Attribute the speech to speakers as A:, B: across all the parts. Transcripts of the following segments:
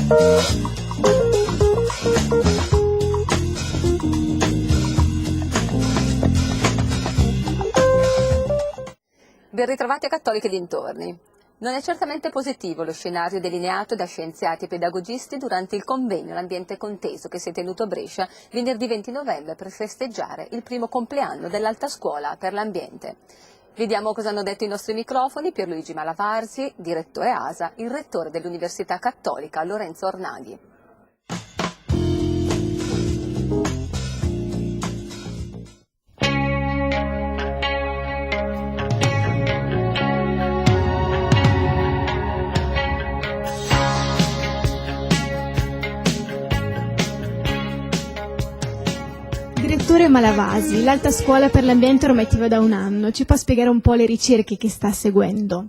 A: Ben ritrovati a Cattoliche dintorni. Non è certamente positivo lo scenario delineato da scienziati e pedagogisti durante il convegno L'ambiente conteso che si è tenuto a Brescia venerdì 20 novembre per festeggiare il primo compleanno dell'Alta Scuola per l'Ambiente. Vediamo cosa hanno detto i nostri microfoni Pierluigi Malavarsi, direttore ASA, il rettore dell'Università Cattolica Lorenzo Ornaghi.
B: Direttore Malavasi, l'Alta Scuola per l'Ambiente ormai attiva da un anno, ci può spiegare un po' le ricerche che sta seguendo?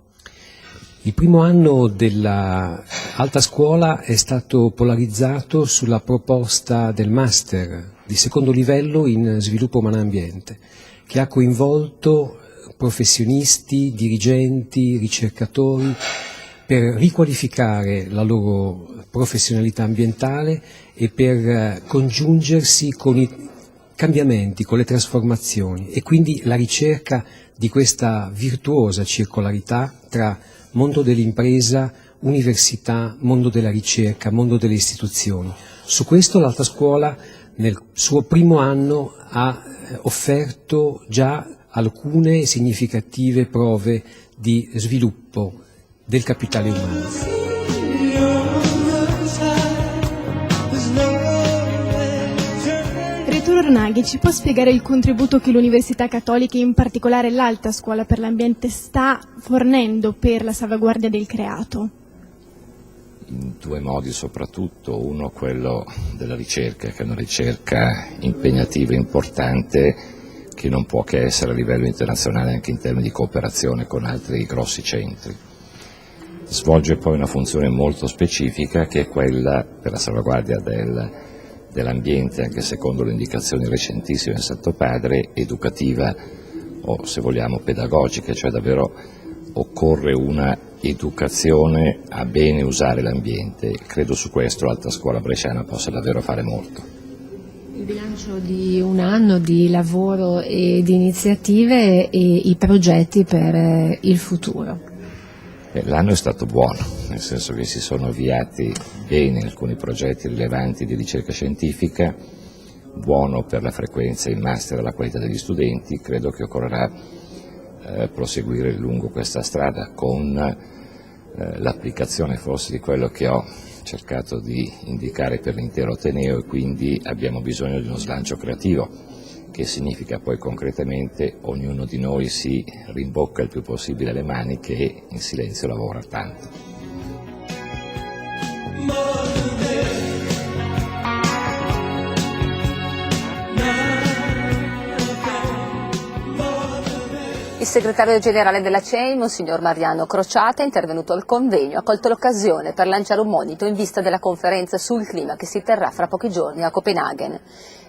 C: Il primo anno della Alta Scuola è stato polarizzato sulla proposta del Master di secondo livello in Sviluppo Umano e Ambiente, che ha coinvolto professionisti, dirigenti, ricercatori per riqualificare la loro professionalità ambientale e per congiungersi con i cambiamenti, con le trasformazioni e quindi la ricerca di questa virtuosa circolarità tra mondo dell'impresa, università, mondo della ricerca, mondo delle istituzioni. Su questo l'Alta Scuola nel suo primo anno ha offerto già alcune significative prove di sviluppo del capitale umano.
B: Ornaghi, ci può spiegare il contributo che l'Università Cattolica, in particolare l'Alta Scuola per l'Ambiente, sta fornendo per la salvaguardia del creato?
D: In due modi soprattutto, uno quello della ricerca, che è una ricerca impegnativa e importante che non può che essere a livello internazionale anche in termini di cooperazione con altri grossi centri. Svolge poi una funzione molto specifica che è quella per la salvaguardia dell'ambiente, anche secondo le indicazioni recentissime del Santo Padre, educativa o se vogliamo pedagogica, cioè davvero occorre una educazione a bene usare l'ambiente. Credo su questo l'Alta Scuola Bresciana possa davvero fare molto.
E: Il bilancio di un anno di lavoro e di iniziative e i progetti per il futuro.
D: L'anno è stato buono, nel senso che si sono avviati bene alcuni progetti rilevanti di ricerca scientifica, buono per la frequenza in master e la qualità degli studenti. Credo che occorrerà proseguire lungo questa strada con l'applicazione forse di quello che ho cercato di indicare per l'intero Ateneo, e quindi abbiamo bisogno di uno slancio creativo, che significa poi concretamente ognuno di noi si rimbocca il più possibile le maniche e in silenzio lavora tanto.
A: Il segretario generale della CEI, Monsignor Mariano Crociata, è intervenuto al convegno, ha colto l'occasione per lanciare un monito in vista della conferenza sul clima che si terrà fra pochi giorni a Copenaghen.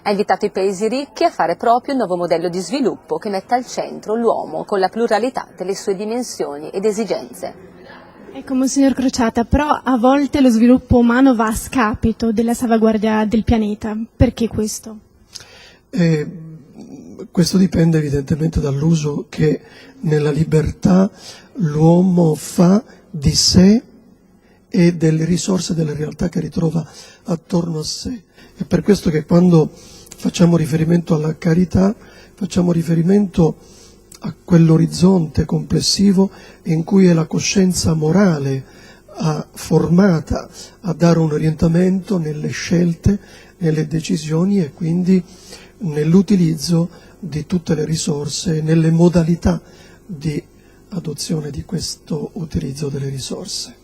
A: Ha invitato i paesi ricchi a fare proprio un nuovo modello di sviluppo che metta al centro l'uomo con la pluralità delle sue dimensioni ed esigenze.
B: Ecco, Monsignor Crociata, però a volte lo sviluppo umano va a scapito della salvaguardia del pianeta. Perché questo?
F: Questo dipende evidentemente dall'uso che nella libertà l'uomo fa di sé e delle risorse delle realtà che ritrova attorno a sé. È per questo che quando facciamo riferimento alla carità facciamo riferimento a quell'orizzonte complessivo in cui è la coscienza morale formata a dare un orientamento nelle scelte, nelle decisioni e quindi nell'utilizzo di tutte le risorse, nelle modalità di adozione di questo utilizzo delle risorse.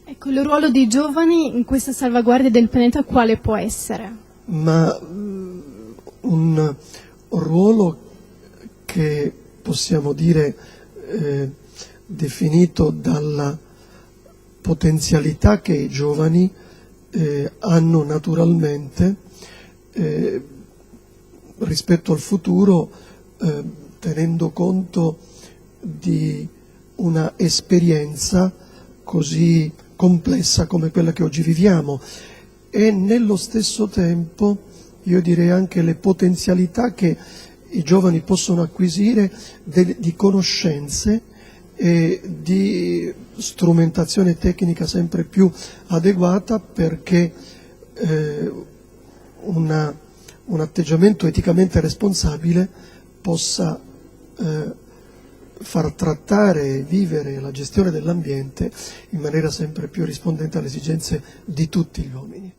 B: Ecco, il ruolo dei giovani in questa salvaguardia del pianeta quale può essere?
F: Ma un ruolo che possiamo dire definito dalla potenzialità che i giovani hanno naturalmente rispetto al futuro, tenendo conto di una esperienza così complessa come quella che oggi viviamo, e nello stesso tempo io direi anche le potenzialità che i giovani possono acquisire di conoscenze e di strumentazione tecnica sempre più adeguata, perché un atteggiamento eticamente responsabile possa far trattare e vivere la gestione dell'ambiente in maniera sempre più rispondente alle esigenze di tutti gli uomini.